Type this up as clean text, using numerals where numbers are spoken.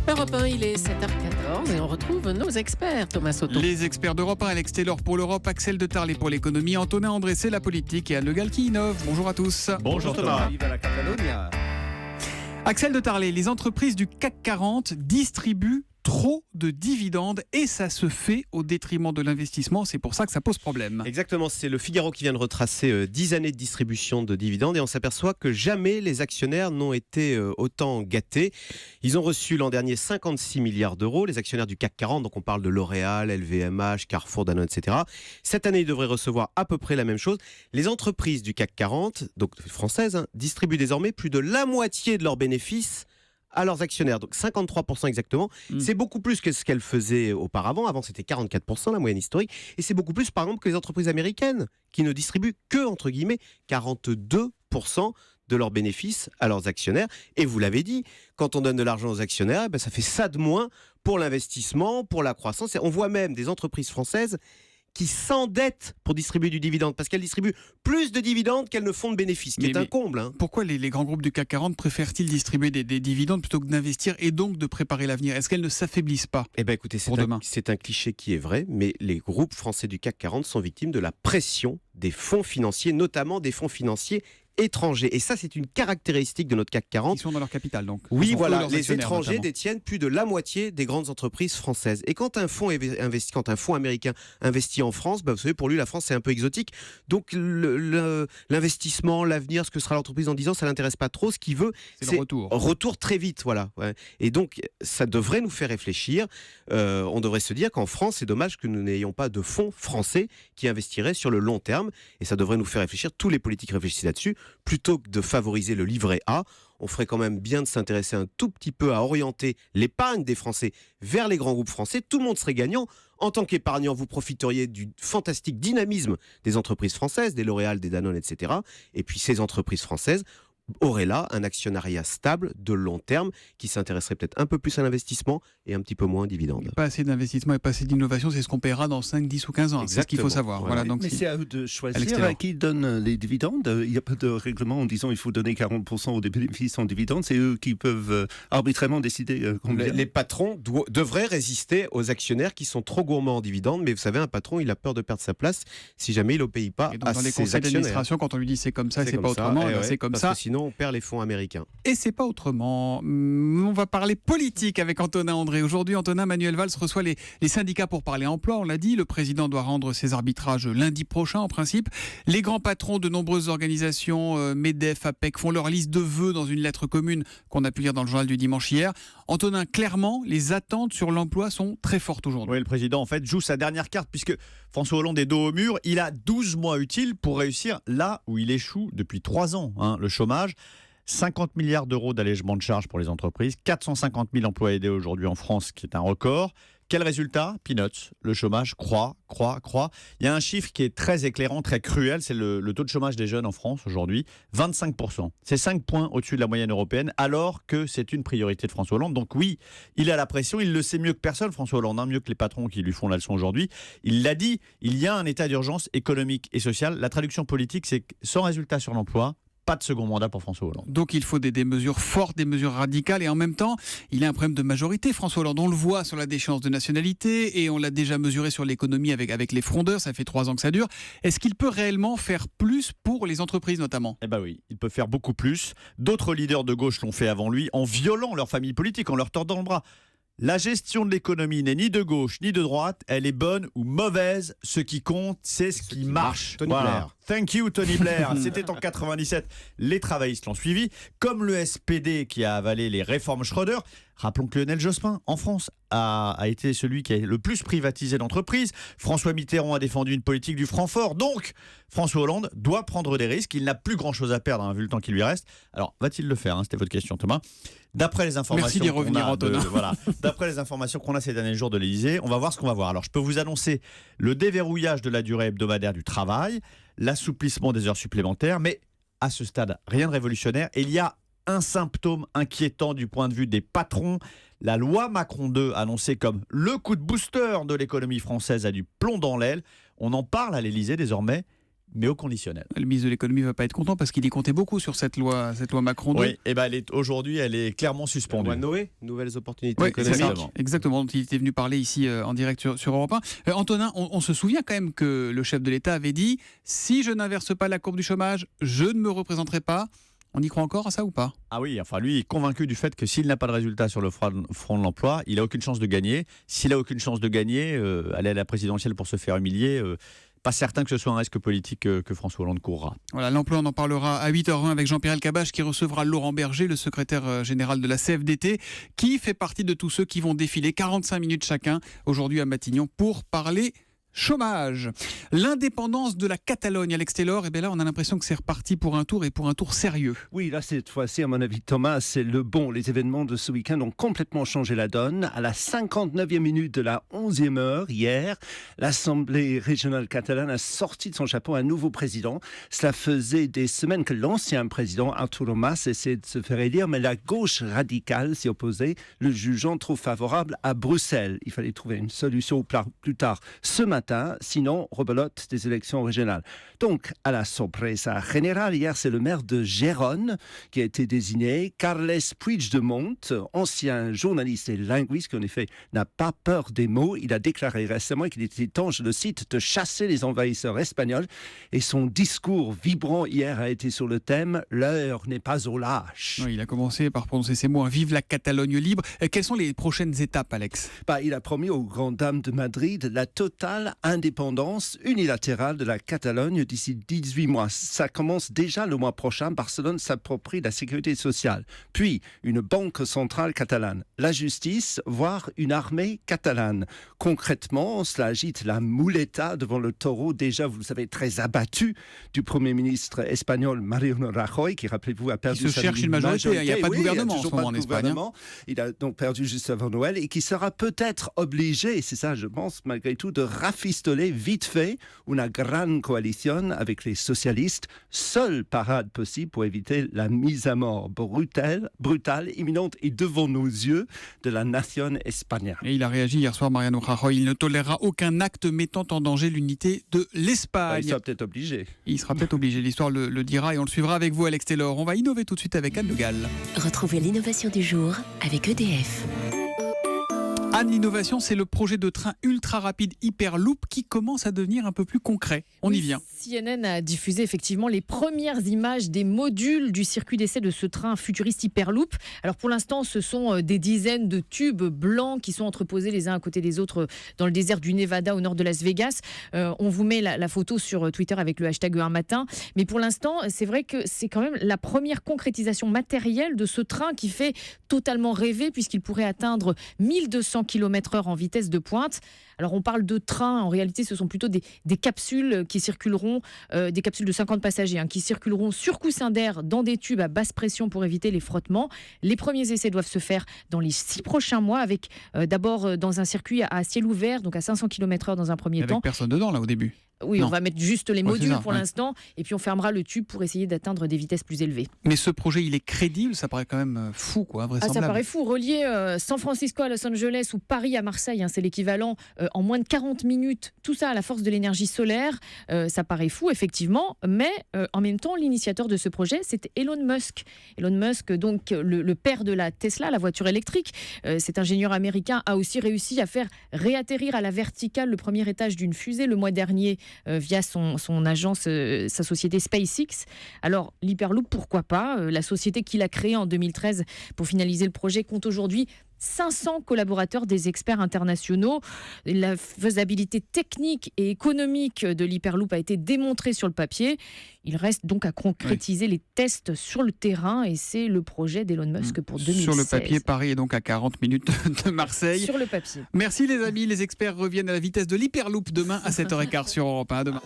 Europe 1, il est 7h14 et on retrouve nos experts, Thomas Soto. Les experts d'Europe 1, Alex Taylor pour l'Europe, Axel de Tarlé pour l'économie, Antonin Andressé la politique et Anne Le Gall qui innove. Bonjour à tous. Bonjour Thomas. Viva la Catalunya. Axel de Tarlé, les entreprises du CAC 40 distribuent trop de dividendes et ça se fait au détriment de l'investissement. C'est pour ça que ça pose problème. Exactement, c'est le Figaro qui vient de retracer 10 années de distribution de dividendes et on s'aperçoit que jamais les actionnaires n'ont été autant gâtés. Ils ont reçu l'an dernier 56 milliards d'euros, les actionnaires du CAC 40, donc on parle de L'Oréal, LVMH, Carrefour, Danone, etc. Cette année, ils devraient recevoir à peu près la même chose. Les entreprises du CAC 40, donc françaises, distribuent désormais plus de la moitié de leurs bénéfices à leurs actionnaires, donc 53% exactement. C'est beaucoup plus que ce qu'elles faisaient auparavant. Avant, c'était 44% la moyenne historique. Et c'est beaucoup plus, par exemple, que les entreprises américaines qui ne distribuent que, entre guillemets, 42% de leurs bénéfices à leurs actionnaires. Et vous l'avez dit, quand on donne de l'argent aux actionnaires, ça fait ça de moins pour l'investissement, pour la croissance. Et on voit même des entreprises françaises qui s'endettent pour distribuer du dividende, parce qu'elles distribuent plus de dividendes qu'elles ne font de bénéfices, ce qui est un comble. Pourquoi les grands groupes du CAC 40 préfèrent-ils distribuer des dividendes plutôt que d'investir et donc de préparer l'avenir? Est-ce qu'elles ne s'affaiblissent pas? Écoutez, c'est un cliché qui est vrai, mais les groupes français du CAC 40 sont victimes de la pression des fonds financiers, notamment des fonds financiers étrangers. Et ça, c'est une caractéristique de notre CAC 40. Ils sont dans leur capital, donc. Oui, voilà, les étrangers notamment détiennent plus de la moitié des grandes entreprises françaises. Et quand un fonds américain investit en France, vous savez, pour lui, la France, c'est un peu exotique. Donc, l'investissement, l'avenir, ce que sera l'entreprise dans 10 ans, ça ne l'intéresse pas trop. Ce qu'il veut, c'est le retour. Retour très vite, voilà. Ouais. Et donc, ça devrait nous faire réfléchir. On devrait se dire qu'en France, c'est dommage que nous n'ayons pas de fonds français qui investiraient sur le long terme. Et ça devrait nous faire réfléchir. Tous les politiques réfléchissent là-dessus. Plutôt que de favoriser le livret A, on ferait quand même bien de s'intéresser un tout petit peu à orienter l'épargne des Français vers les grands groupes français. Tout le monde serait gagnant. En tant qu'épargnant, vous profiteriez du fantastique dynamisme des entreprises françaises, des L'Oréal, des Danone, etc. Et puis ces entreprises françaises auraient là un actionnariat stable de long terme qui s'intéresserait peut-être un peu plus à l'investissement et un petit peu moins aux dividendes. Pas assez d'investissement et pas assez d'innovation, c'est ce qu'on paiera dans 5, 10 ou 15 ans. Exactement. C'est ce qu'il faut savoir. Ouais. Voilà, donc mais c'est à eux de choisir à qui donne les dividendes. Il n'y a pas de règlement en disant il faut donner 40% des bénéfices en dividendes. C'est eux qui peuvent arbitrairement décider combien. Les patrons devraient résister aux actionnaires qui sont trop gourmands en dividendes. Mais vous savez, un patron, il a peur de perdre sa place si jamais il n'obéit pas et donc, à dans les ses conseils actionnaires. d'administration, quand on lui dit c'est comme ça, c'est pas autrement, c'est comme ça. Parce que sinon, on perd les fonds américains. Et c'est pas autrement. On va parler politique avec Antonin André. Aujourd'hui, Antonin, Manuel Valls reçoit les syndicats pour parler emploi. On l'a dit, le président doit rendre ses arbitrages lundi prochain en principe. Les grands patrons de nombreuses organisations, MEDEF, APEC, font leur liste de vœux dans une lettre commune qu'on a pu lire dans le journal du dimanche hier. Antonin, clairement, les attentes sur l'emploi sont très fortes aujourd'hui. Oui, le président, en fait, joue sa dernière carte puisque François Hollande est dos au mur. Il a 12 mois utiles pour réussir là où il échoue depuis 3 ans. Le chômage. 50 milliards d'euros d'allègement de charges pour les entreprises, 450 000 emplois aidés aujourd'hui en France, qui est un record. Quel résultat? Peanuts. Le chômage croît. Il y a un chiffre qui est très éclairant, très cruel, c'est le taux de chômage des jeunes en France aujourd'hui, 25%. C'est 5 points au-dessus de la moyenne européenne, alors que c'est une priorité de François Hollande. Donc oui, il a la pression, il le sait mieux que personne, François Hollande, mieux que les patrons qui lui font la leçon aujourd'hui. Il l'a dit, il y a un état d'urgence économique et social. La traduction politique, c'est que sans résultat sur l'emploi, pas de second mandat pour François Hollande. Donc il faut des mesures fortes, des mesures radicales, et en même temps, il a un problème de majorité, François Hollande. On le voit sur la déchéance de nationalité, et on l'a déjà mesuré sur l'économie avec les frondeurs, ça fait 3 ans que ça dure. Est-ce qu'il peut réellement faire plus pour les entreprises notamment? Oui, il peut faire beaucoup plus. D'autres leaders de gauche l'ont fait avant lui, en violant leur famille politique, en leur tordant le bras. La gestion de l'économie n'est ni de gauche ni de droite, elle est bonne ou mauvaise. Ce qui compte, c'est ce qui marche. Tony Blair. Thank you Tony Blair. C'était en 97. Les travaillistes l'ont suivi, comme le SPD qui a avalé les réformes Schröder. Rappelons que Lionel Jospin, en France, a été celui qui a le plus privatisé d'entreprises. François Mitterrand a défendu une politique du Francfort. Donc, François Hollande doit prendre des risques. Il n'a plus grand-chose à perdre, vu le temps qui lui reste. Alors, va-t-il le faire? C'était votre question, Thomas. D'après les informations d'après les informations qu'on a ces derniers jours de l'Élysée, on va voir ce qu'on va voir. Alors, je peux vous annoncer le déverrouillage de la durée hebdomadaire du travail, l'assouplissement des heures supplémentaires, mais à ce stade, rien de révolutionnaire. Et il y a un symptôme inquiétant du point de vue des patrons. La loi Macron 2, annoncée comme le coup de booster de l'économie française, a du plomb dans l'aile. On en parle à l'Élysée désormais. mais au conditionnel. Le ministre de l'économie ne va pas être content parce qu'il y comptait beaucoup sur cette loi Macron 2. Oui, et ben aujourd'hui, elle est clairement suspendue. La loi Noé, nouvelles opportunités Oui, économiques. exactement, dont il était venu parler ici en direct sur Europe 1. Antonin, on se souvient quand même que le chef de l'État avait dit « Si je n'inverse pas la courbe du chômage, je ne me représenterai pas ». On y croit encore à ça ou pas ? Ah oui, enfin lui, il est convaincu du fait que s'il n'a pas de résultat sur le front de l'emploi, il n'a aucune chance de gagner. S'il n'a aucune chance de gagner, aller à la présidentielle pour se faire humilier, pas certain que ce soit un risque politique que François Hollande courra. Voilà, l'emploi, on en parlera à 8h20 avec Jean-Pierre Elkabbach qui recevra Laurent Berger, le secrétaire général de la CFDT, qui fait partie de tous ceux qui vont défiler 45 minutes chacun aujourd'hui à Matignon pour parler chômage. L'indépendance de la Catalogne, Alex Taylor, et bien là on a l'impression que c'est reparti pour un tour et pour un tour sérieux. Oui, là cette fois-ci, à mon avis, Thomas, c'est le bon. Les événements de ce week-end ont complètement changé la donne. À la 59e minute de la 11e heure, hier, l'Assemblée régionale catalane a sorti de son chapeau un nouveau président. Cela faisait des semaines que l'ancien président, Arturo Mas, essayait de se faire élire, mais la gauche radicale s'y opposait, le jugeant trop favorable à Bruxelles. Il fallait trouver une solution plus tard ce matin. Sinon, rebelote des élections régionales. Donc, à la sorpresa générale, hier, c'est le maire de Gérone qui a été désigné, Carles Puigdemont, ancien journaliste et linguiste qui, en effet, n'a pas peur des mots. Il a déclaré récemment qu'il était temps, je le cite, de chasser les envahisseurs espagnols. Et son discours vibrant hier a été sur le thème « L'heure n'est pas aux lâches ». Oui, il a commencé par prononcer ces mots, « Vive la Catalogne libre ». Quelles sont les prochaines étapes, Alex ? Il a promis aux grandes dames de Madrid la totale indépendance unilatérale de la Catalogne d'ici 18 mois. Ça commence déjà le mois prochain. Barcelone s'approprie la sécurité sociale. Puis, une banque centrale catalane. La justice, voire une armée catalane. Concrètement, cela agite la muleta devant le taureau, déjà, vous le savez, très abattu du Premier ministre espagnol Mariano Rajoy, qui, rappelez-vous, a perdu sa majorité. Il se cherche une majorité. Il n'y a pas de gouvernement en ce moment en Espagne. Il a donc perdu juste avant Noël et qui sera peut-être obligé, et c'est ça, je pense, malgré tout, de rafistoler vite fait une grande coalition avec les socialistes, seule parade possible pour éviter la mise à mort brutale, imminente et devant nos yeux de la nation espagnole. Et il a réagi hier soir, Mariano Rajoy. Il ne tolérera aucun acte mettant en danger l'unité de l'Espagne. Il sera peut-être obligé. Il sera peut-être obligé. L'histoire le dira et on le suivra avec vous, Alex Taylor. On va innover tout de suite avec Anne Le Gall. Retrouvez l'innovation du jour avec EDF. Anne, l'innovation, c'est le projet de train ultra rapide Hyperloop qui commence à devenir un peu plus concret. On y vient. CNN a diffusé effectivement les premières images des modules du circuit d'essai de ce train futuriste Hyperloop. Alors pour l'instant, ce sont des dizaines de tubes blancs qui sont entreposés les uns à côté des autres dans le désert du Nevada au nord de Las Vegas. On vous met la photo sur Twitter avec le hashtag un matin. Mais pour l'instant, c'est vrai que c'est quand même la première concrétisation matérielle de ce train qui fait totalement rêver puisqu'il pourrait atteindre 1200 km/h en vitesse de pointe. Alors on parle de train, en réalité ce sont plutôt des capsules qui circuleront, des capsules de 50 passagers qui circuleront sur coussin d'air dans des tubes à basse pression pour éviter les frottements. Les premiers essais doivent se faire dans les 6 prochains mois avec d'abord dans un circuit à ciel ouvert, donc à 500 km/h dans un premier temps. Avec personne dedans là au début. Oui, non. On va mettre juste les modules ça, pour l'instant et puis on fermera le tube pour essayer d'atteindre des vitesses plus élevées. Mais ce projet, il est crédible, ça paraît quand même fou, quoi, invraisemblable. Ça paraît fou. Relier San Francisco à Los Angeles ou Paris à Marseille, c'est l'équivalent en moins de 40 minutes. Tout ça à la force de l'énergie solaire. Ça paraît fou, effectivement. Mais en même temps, l'initiateur de ce projet, c'est Elon Musk. Elon Musk, donc le père de la Tesla, la voiture électrique. Cet ingénieur américain a aussi réussi à faire réatterrir à la verticale le premier étage d'une fusée le mois dernier via son agence, sa société SpaceX. Alors, l'Hyperloop, pourquoi pas ? La société qu'il a créée en 2013 pour finaliser le projet compte aujourd'hui 500 collaborateurs, des experts internationaux. La faisabilité technique et économique de l'Hyperloop a été démontrée sur le papier. Il reste donc à concrétiser les tests sur le terrain et c'est le projet d'Elon Musk pour 2016. Sur le papier, Paris est donc à 40 minutes de Marseille. Sur le papier. Merci les amis, les experts reviennent à la vitesse de l'Hyperloop demain à 7h15 sur Europe 1. À demain.